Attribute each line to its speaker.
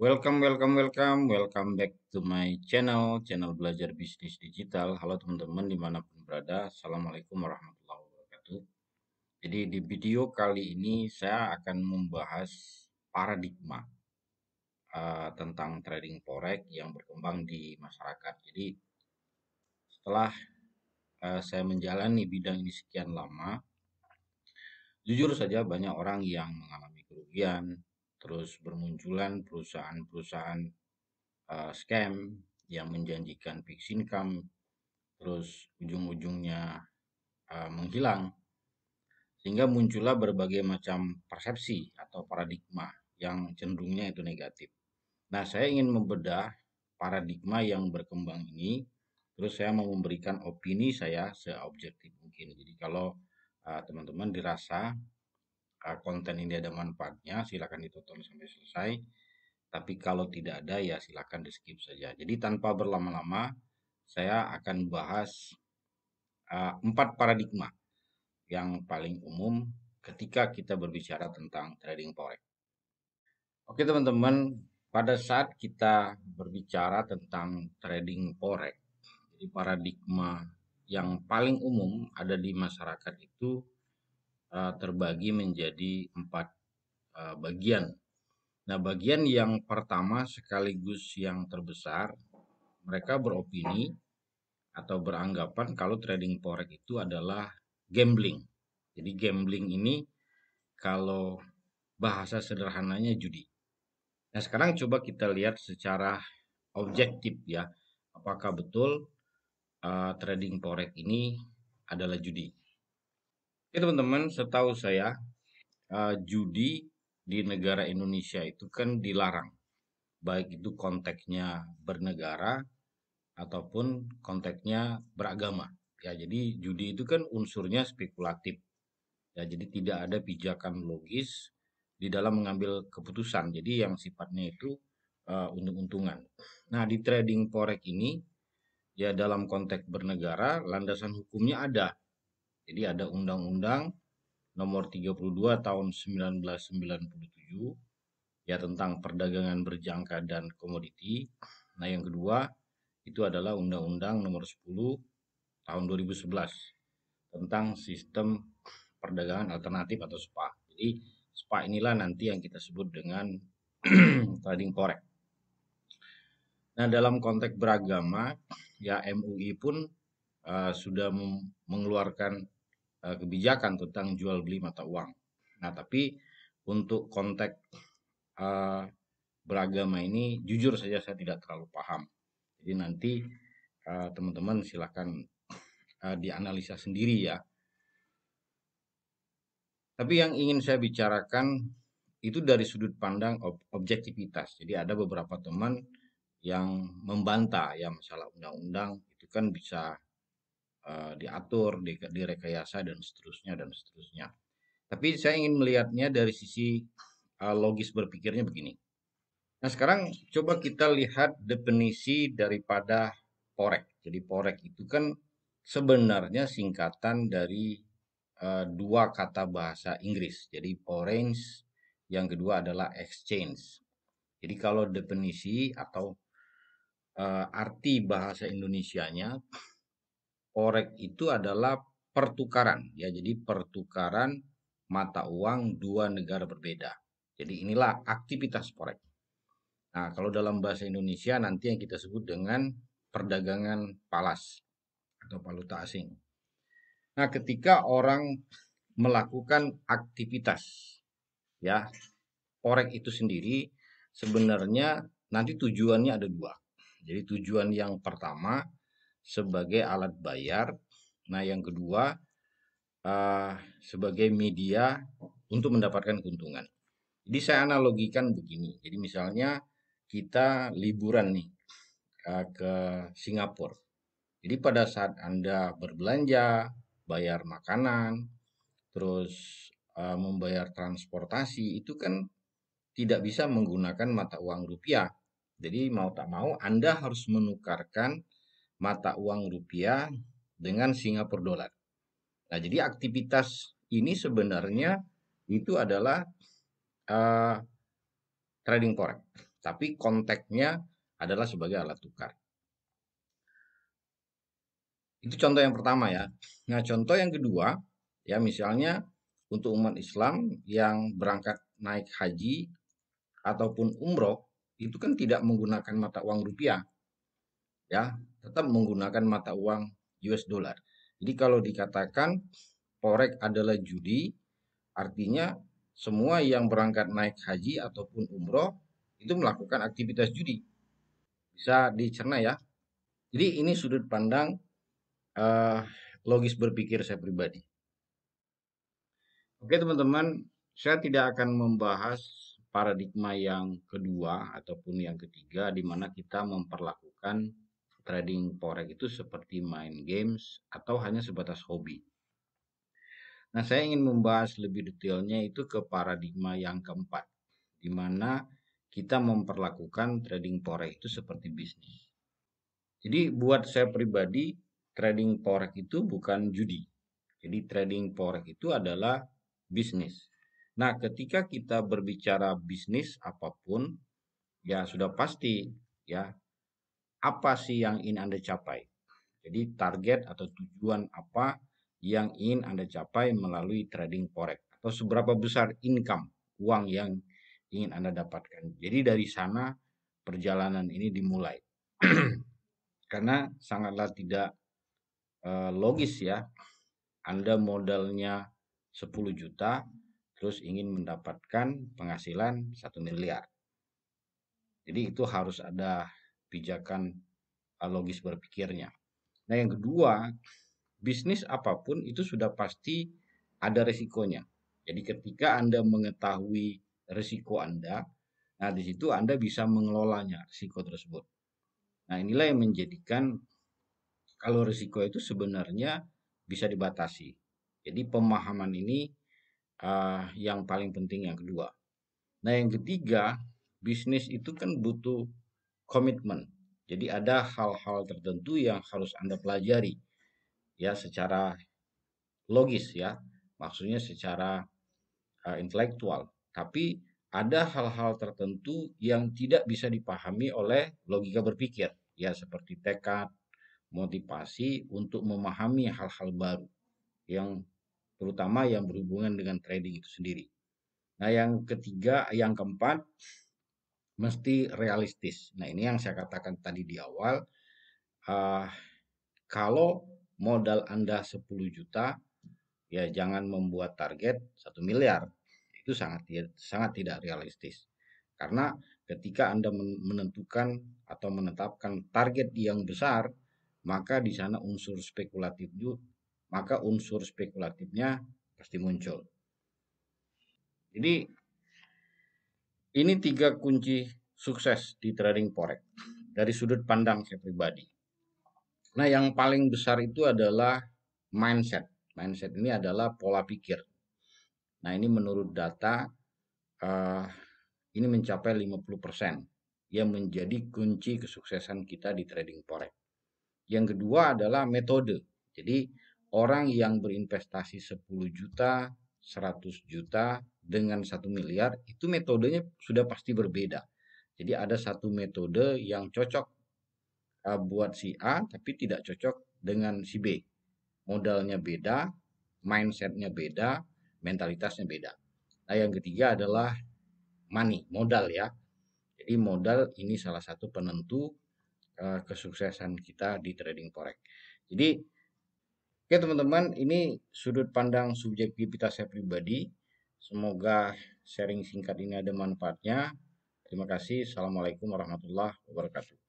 Speaker 1: Welcome back to my channel belajar bisnis digital. Halo teman-teman dimanapun berada, Assalamualaikum warahmatullahi wabarakatuh. Jadi di video kali ini saya akan membahas paradigma tentang trading forex yang berkembang di masyarakat. Jadi setelah saya menjalani bidang ini sekian lama, jujur saja banyak orang yang mengalami kerugian, terus bermunculan perusahaan-perusahaan scam yang menjanjikan fixed income, terus ujung-ujungnya menghilang, sehingga muncullah berbagai macam persepsi atau paradigma yang cenderungnya itu negatif. Nah, saya ingin membedah paradigma yang berkembang ini, terus saya mau memberikan opini saya seobjektif mungkin. Jadi kalau teman-teman dirasa konten ini ada manfaatnya, silakan ditonton sampai selesai. Tapi kalau tidak ada ya silakan di skip saja. Jadi tanpa berlama-lama, saya akan bahas 4 paradigma yang paling umum ketika kita berbicara tentang trading forex. Oke teman-teman, pada saat kita berbicara tentang trading forex, jadi paradigma yang paling umum ada di masyarakat itu terbagi menjadi 4 bagian. Nah, bagian yang pertama sekaligus yang terbesar, mereka beropini atau beranggapan kalau trading forex itu adalah gambling. Jadi gambling ini kalau bahasa sederhananya judi. Nah, sekarang coba kita lihat secara objektif ya, apakah betul trading forex ini adalah judi. Oke teman-teman, setahu saya judi di negara Indonesia itu kan dilarang, baik itu konteksnya bernegara ataupun konteksnya beragama. Ya, jadi judi itu kan unsurnya spekulatif. Ya, jadi tidak ada pijakan logis di dalam mengambil keputusan. Jadi yang sifatnya itu untung-untungan. Nah, di trading forex ini ya dalam konteks bernegara landasan hukumnya ada. Jadi ada Undang-Undang Nomor 32 Tahun 1997 ya tentang perdagangan berjangka dan komoditi. Nah, yang kedua itu adalah Undang-Undang Nomor 10 Tahun 2011 tentang sistem perdagangan alternatif atau SPA. Jadi SPA inilah nanti yang kita sebut dengan trading forex. Nah, dalam konteks beragama ya MUI pun sudah mengeluarkan kebijakan tentang jual beli mata uang. Nah, tapi untuk konteks beragama ini jujur saja saya tidak terlalu paham. Jadi nanti teman-teman silakan dianalisa sendiri ya. Tapi yang ingin saya bicarakan itu dari sudut pandang objektivitas. Jadi ada beberapa teman yang membantah ya masalah undang-undang itu kan bisa diatur, direkayasa dan seterusnya dan seterusnya. Tapi saya ingin melihatnya dari sisi logis berpikirnya begini. Nah, sekarang coba kita lihat definisi daripada forex. Jadi forex itu kan sebenarnya singkatan dari dua kata bahasa Inggris. Jadi foreign, yang kedua adalah exchange. Jadi kalau definisi atau arti bahasa Indonesianya, forex itu adalah pertukaran ya. Jadi pertukaran mata uang dua negara berbeda. Jadi inilah aktivitas forex. Nah, kalau dalam bahasa Indonesia nanti yang kita sebut dengan perdagangan falas atau valuta asing. Nah, ketika orang melakukan aktivitas ya, forex itu sendiri sebenarnya nanti tujuannya ada dua. Jadi tujuan yang pertama sebagai alat bayar, nah yang kedua sebagai media untuk mendapatkan keuntungan. Jadi saya analogikan begini. Jadi misalnya kita liburan nih ke Singapura. Jadi pada saat Anda berbelanja, bayar makanan, terus membayar transportasi itu kan tidak bisa menggunakan mata uang rupiah. Jadi mau tak mau Anda harus menukarkan mata uang rupiah dengan Singapura dolar. Nah, jadi aktivitas ini sebenarnya itu adalah trading forex. tapi konteksnya adalah sebagai alat tukar. Itu contoh yang pertama ya. Nah, contoh yang kedua, ya misalnya untuk umat Islam yang berangkat naik haji ataupun umroh, itu kan tidak menggunakan mata uang rupiah, ya, tetap menggunakan mata uang US dollar. Jadi kalau dikatakan forex adalah judi, artinya semua yang berangkat naik haji ataupun umroh itu melakukan aktivitas judi. Bisa dicerna ya. Jadi ini sudut pandang eh, logis berpikir saya pribadi. Oke teman-teman, saya tidak akan membahas paradigma yang kedua ataupun yang ketiga di mana kita memperlakukan trading forex itu seperti main games atau hanya sebatas hobi. Nah, saya ingin membahas lebih detailnya itu ke paradigma yang keempat, di mana kita memperlakukan trading forex itu seperti bisnis. Jadi buat saya pribadi, trading forex itu bukan judi. Jadi trading forex itu adalah bisnis. Nah, ketika kita berbicara bisnis apapun, ya sudah pasti ya apa sih yang ingin Anda capai. Jadi target atau tujuan apa yang ingin Anda capai melalui trading forex atau seberapa besar income uang yang ingin Anda dapatkan. Jadi dari sana perjalanan ini dimulai. Karena sangatlah tidak logis ya. Anda modalnya 10 juta terus ingin mendapatkan penghasilan 1 miliar. Jadi itu harus ada pijakan logis berpikirnya. Nah, yang kedua, bisnis apapun itu sudah pasti ada resikonya. Jadi ketika Anda mengetahui resiko Anda, nah di situ Anda bisa mengelolanya risiko tersebut. Nah, inilah yang menjadikan kalau risiko itu sebenarnya bisa dibatasi. Jadi pemahaman ini yang paling penting yang kedua. Nah, yang ketiga, bisnis itu kan butuh komitmen. Jadi ada hal-hal tertentu yang harus Anda pelajari ya secara logis ya. Maksudnya secara intelektual. Tapi ada hal-hal tertentu yang tidak bisa dipahami oleh logika berpikir ya seperti tekad, motivasi untuk memahami hal-hal baru yang terutama yang berhubungan dengan trading itu sendiri. Nah, yang ketiga, yang keempat, mesti realistis. Nah, ini yang saya katakan tadi di awal, uh, kalau modal Anda 10 juta, ya jangan membuat target 1 miliar. Itu sangat tidak realistis. Karena ketika Anda menentukan atau menetapkan target yang besar, maka di sana unsur spekulatifnya pasti muncul. Jadi ini 3 kunci sukses di trading forex dari sudut pandang saya pribadi. Nah, yang paling besar itu adalah mindset. Mindset ini adalah pola pikir. Nah, ini menurut data uh, ini mencapai 50% yang menjadi kunci kesuksesan kita di trading forex. Yang kedua adalah metode. Jadi orang yang berinvestasi 10 juta, 100 juta dengan 1 miliar itu metodenya sudah pasti berbeda. Jadi ada satu metode yang cocok buat si A tapi tidak cocok dengan si B. Modalnya beda, mindsetnya beda, mentalitasnya beda. Nah, yang ketiga adalah money, modal ya. Jadi modal ini salah satu penentu kesuksesan kita di trading forex. Jadi, oke teman-teman, ini sudut pandang subjektivitas saya pribadi. Semoga sharing singkat ini ada manfaatnya. Terima kasih. Assalamualaikum warahmatullahi wabarakatuh.